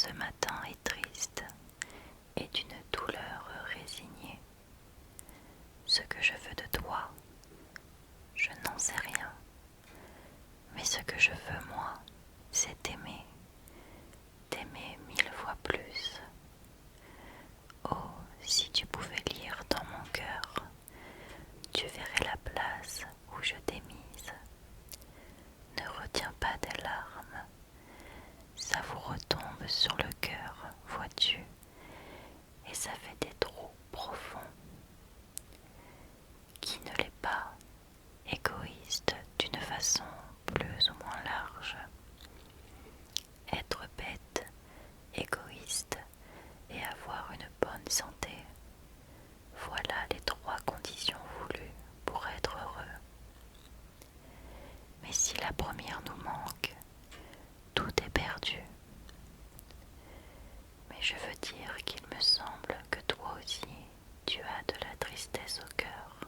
ce matin est triste et d'une douleur résignée. Ce que je veux de toi, je n'en sais rien. Mais ce que je veux, moi, c'est t'aimer, t'aimer 1000 fois plus. Oh, si tu pouvais lire dans mon cœur, tu verrais la place où je t'ai mise. Ne retiens pas tes larmes, ça vous retombe sur le cœur, vois-tu, et ça fait des trous profonds. Qui ne l'est pas, égoïste d'une façon plus ou moins large. Être bête, égoïste et avoir une bonne santé, voilà les 3 conditions voulues pour être heureux. Mais si la première nous manque, tout est perdu. Mais je veux dire qu'il me semble que toi aussi, tu as de la tristesse au cœur,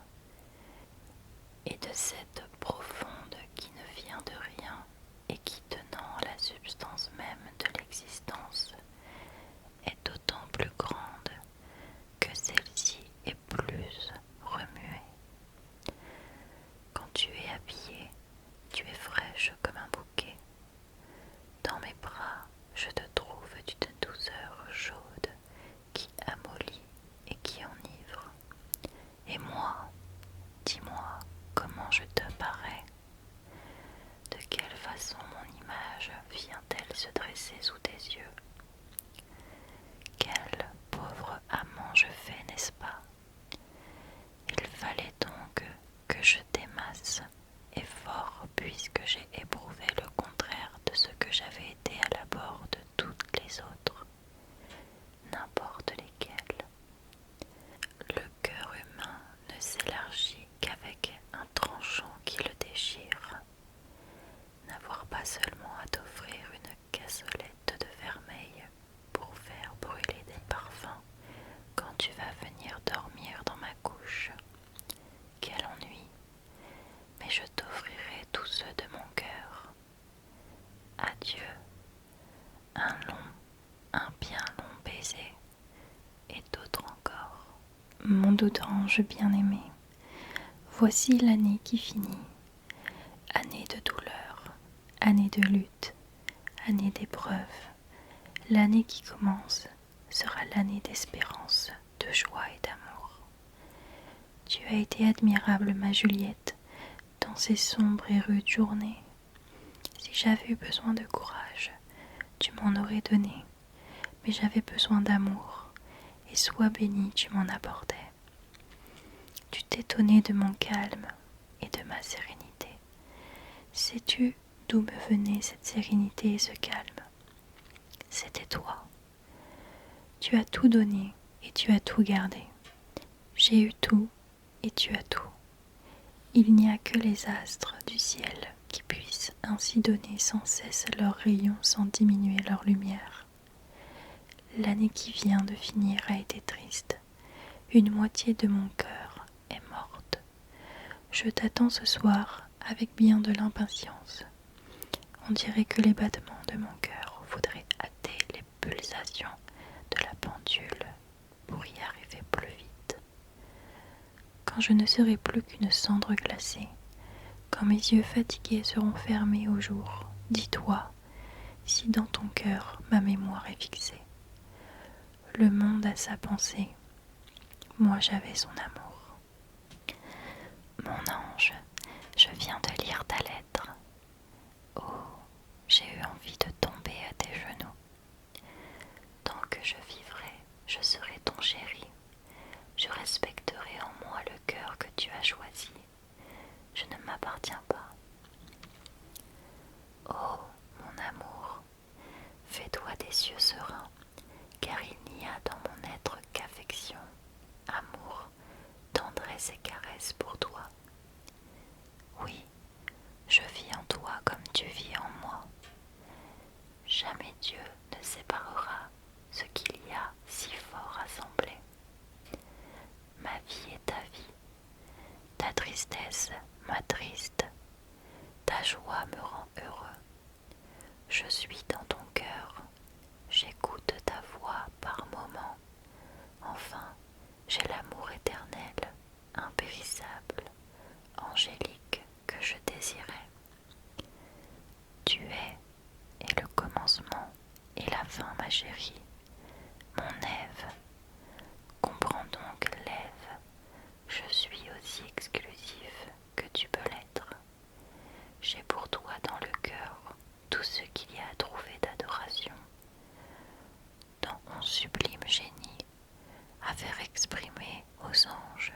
et de cette profonde qui ne vient de rien et qui, tenant la substance même de l'existence, est d'autant plus grande que celle-ci est plus remuée. Quand tu es habillée, tu es fraîche comme un bouquet. Dans mes bras, je te trouve d'une douceur chaude qui amollit et qui enivre. Et moi, dis-moi comment je te parais. De quelle façon mon image vient-elle se dresser sous tes yeux? Quel pauvre amant je fais, n'est-ce pas? Il fallait donc que je t'aimasse, et fort, puisque j'ai éprouvé le contraire de ce que j'avais été à l'abord de toutes les autres, n'importe lesquelles. Le cœur humain ne s'élargit qu'avec un tranchant qui le déchire. N'avoir pas seulement à t'offrir une cassolette de vermeil pour faire brûler des parfums quand tu vas venir dormir dans ma couche. Quel ennui! Mais je t'offrirai tous ceux de mon cœur. Adieu, un bien long baiser, et d'autres encore. Mon doux ange bien-aimé, voici l'année qui finit, année de douleur, année de lutte, année d'épreuve. L'année qui commence sera l'année d'espérance, de joie et d'amour. Tu as été admirable, ma Juliette, dans ces sombres et rudes journées. Si j'avais eu besoin de courage, tu m'en aurais donné, mais j'avais besoin d'amour, et sois bénie, tu m'en apportais. Tu t'étonnais de mon calme et de ma sérénité. Sais-tu d'où me venait cette sérénité et ce calme? C'était toi. Tu as tout donné et tu as tout gardé. J'ai eu tout et tu as tout. Il n'y a que les astres du ciel qui puissent ainsi donner sans cesse leurs rayons sans diminuer leur lumière. L'année qui vient de finir a été triste. Une moitié de mon cœur est morte. Je t'attends ce soir avec bien de l'impatience. On dirait que les battements de mon cœur voudraient hâter les pulsations de la pendule pour y arriver plus vite. Quand je ne serai plus qu'une cendre glacée, quand mes yeux fatigués seront fermés au jour, dis-toi si dans ton cœur ma mémoire est fixée. Le monde a sa pensée, moi j'avais son amour. Mon ange, je viens de lire ta lettre. Oh, j'ai eu envie de tomber à tes genoux. Tant que je vivrai, je serai ton chéri. Je respecterai en moi le cœur que tu as choisi. Je ne m'appartiens pas. Oh, mon amour, fais-toi des yeux sereins, car il n'y a dans mon être qu'affection, amour, tendresse et caresse pour toi. Oui, je vis en toi comme tu vis en moi. Jamais Dieu ne séparera ce qu'il y a si fort assemblé. Ma vie est ta vie, ta tristesse m'attriste, ta joie me rend heureux. Je suis dans ton cœur, j'écoute ma chérie, mon Ève. Comprends donc, l'Ève, je suis aussi exclusif que tu peux l'être. J'ai pour toi dans le cœur tout ce qu'il y a à trouver d'adoration, dans mon sublime génie, à faire exprimer aux anges.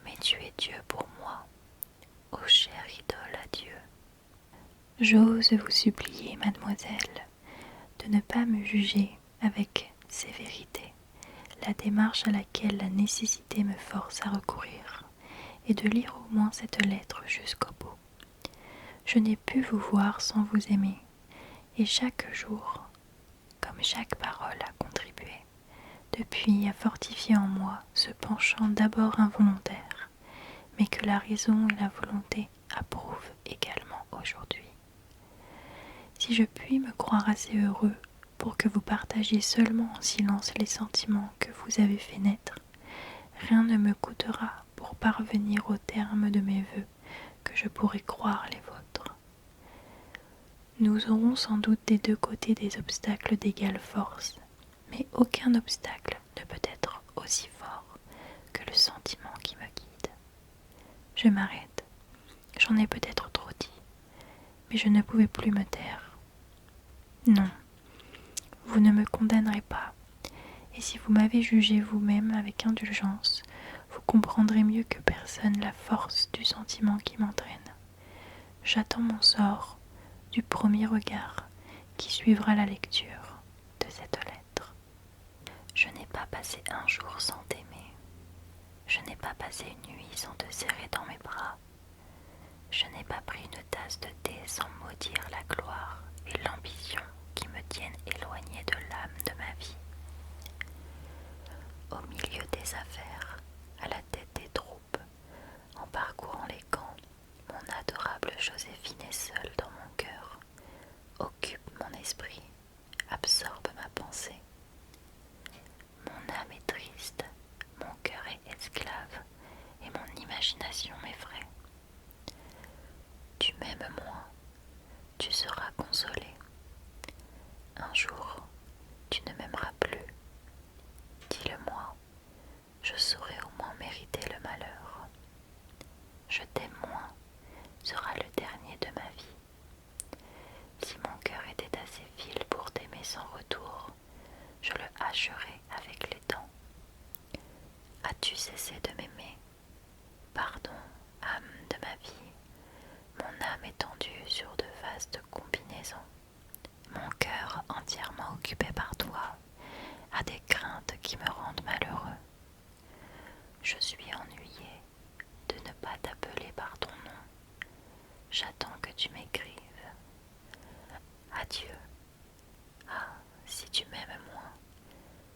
Mais tu es Dieu pour moi, ô chère idole à Dieu. J'ose vous supplier, mademoiselle, de ne pas me juger avec sévérité. La démarche à laquelle la nécessité me force à recourir est de lire au moins cette lettre jusqu'au bout. Je n'ai pu vous voir sans vous aimer, et chaque jour, comme chaque parole a contribué, depuis à fortifier en moi ce penchant d'abord involontaire, mais que la raison et la volonté approuvent également aujourd'hui. Si je puis me croire assez heureux pour que vous partagiez seulement en silence les sentiments que vous avez fait naître, rien ne me coûtera pour parvenir au terme de mes vœux que je pourrai croire les vôtres. Nous aurons sans doute des deux côtés des obstacles d'égale force, mais aucun obstacle ne peut être aussi fort que le sentiment qui me guide. Je m'arrête, j'en ai peut-être trop dit, mais je ne pouvais plus me taire. Non, vous ne me condamnerez pas, et si vous m'avez jugé vous-même avec indulgence, vous comprendrez mieux que personne la force du sentiment qui m'entraîne. J'attends mon sort du premier regard qui suivra la lecture de cette lettre. Je n'ai pas passé un jour sans t'aimer. Je n'ai pas passé une nuit sans te serrer dans mes bras. Je n'ai pas pris une tasse de thé sans maudire la gloire et l'ambition qui me tiennent éloignée de l'âme de ma vie. Au milieu des affaires, à la tête des troupes, en parcourant les camps, mon adorable Joséphine est seule dans mon cœur, occupe mon esprit, absorbe ma pensée. Mon âme est triste, mon cœur est esclave, et mon imagination m'effraie. Tu m'aimes moins, tu seras consolé. Un jour, tu ne m'aimeras plus. Dis-le-moi, je saurai au moins mériter le malheur. Je t'aime moins sera le dernier de ma vie. Si mon cœur était assez vil pour t'aimer sans retour, je le hacherai avec les dents. As-tu cessé de m'aimer? Pardon, âme de ma vie, mon âme étendue sur de vastes combinaisons. Mon cœur entièrement occupé par toi a des craintes qui me rendent malheureux. Je suis ennuyé de ne pas t'appeler par ton nom. J'attends que tu m'écrives. Adieu. Ah, si tu m'aimes moins,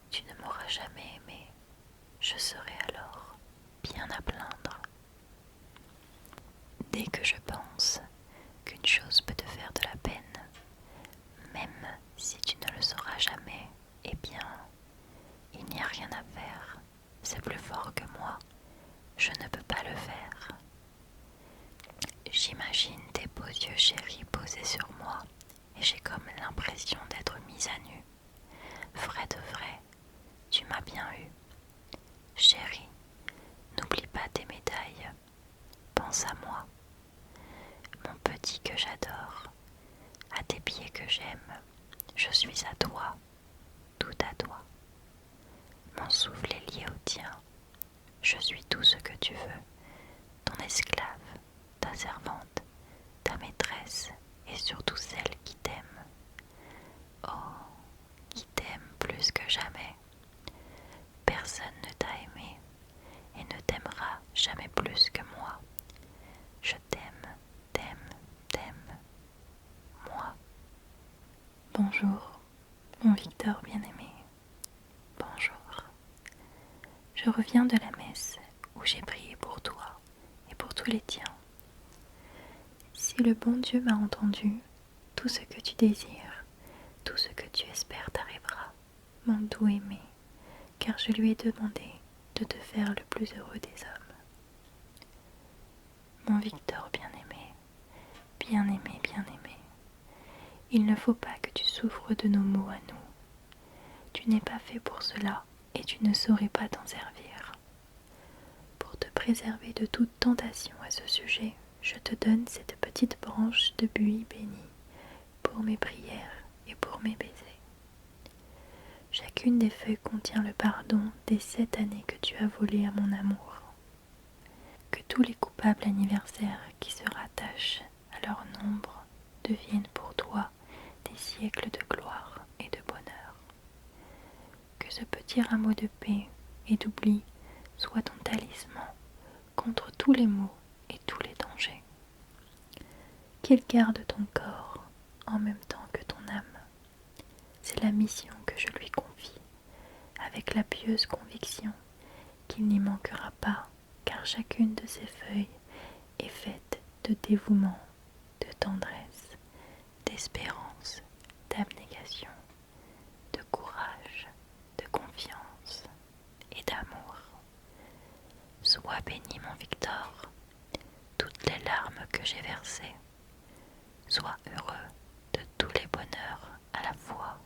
tu ne m'auras jamais aimé. Je serai alors bien à plaindre. Dès que je pense qu'une chose peut te faire de la peine, même si tu ne le sauras jamais, eh bien, il n'y a rien à faire. C'est plus fort que moi. Je ne peux pas le faire. J'imagine tes beaux yeux chéris posés sur moi et j'ai comme l'impression d'être mise à nu. Vrai de vrai, tu m'as bien eu. Chérie, n'oublie pas tes médailles. Pense à moi. Mon petit que j'adore, à tes pieds que j'aime, je suis à toi, tout à toi. Mon souffle est lié au tien, je suis tout ce que tu veux, ton esclave, ta servante, ta maîtresse et surtout celle qui t'aime. Oh, qui t'aime plus que jamais. Personne ne t'a aimé et ne t'aimera jamais plus que moi. Je t'aime, t'aime, moi. Bonjour, mon Victor bien-aimé. Bonjour. Je reviens de la messe où j'ai prié pour toi et pour tous les tiens. Si le bon Dieu m'a entendu, tout ce que tu désires, tout ce que tu espères t'arrivera, mon doux aimé, car je lui ai demandé de te faire le plus heureux des hommes. Mon Victor bien-aimé, bien-aimé, bien-aimé, il ne faut pas que tu souffres de nos maux à nous. tu n'es pas fait pour cela et tu ne saurais pas t'en servir. Pour te préserver de toute tentation à ce sujet, je te donne cette petite branche de buis bénie pour mes prières et pour mes baisers. Chacune des feuilles contient le pardon des 7 années que tu as volées à mon amour. Que tous les coupables anniversaires qui se rattachent à leur nombre deviennent pour toi des siècles de gloire et de bonheur. Que ce petit rameau de paix et d'oubli soit ton talisman contre tous les maux et tous les dangers. Qu'il garde ton corps en même temps que ton âme. C'est la mission que je lui confie, avec la pieuse conviction qu'il n'y manquera pas, car chacune de ces feuilles est faite de dévouement, de tendresse, d'espérance, d'abnégation, de courage, de confiance et d'amour. Sois béni, mon Victor, toutes les larmes que j'ai versées. Sois heureux de tous les bonheurs à la fois.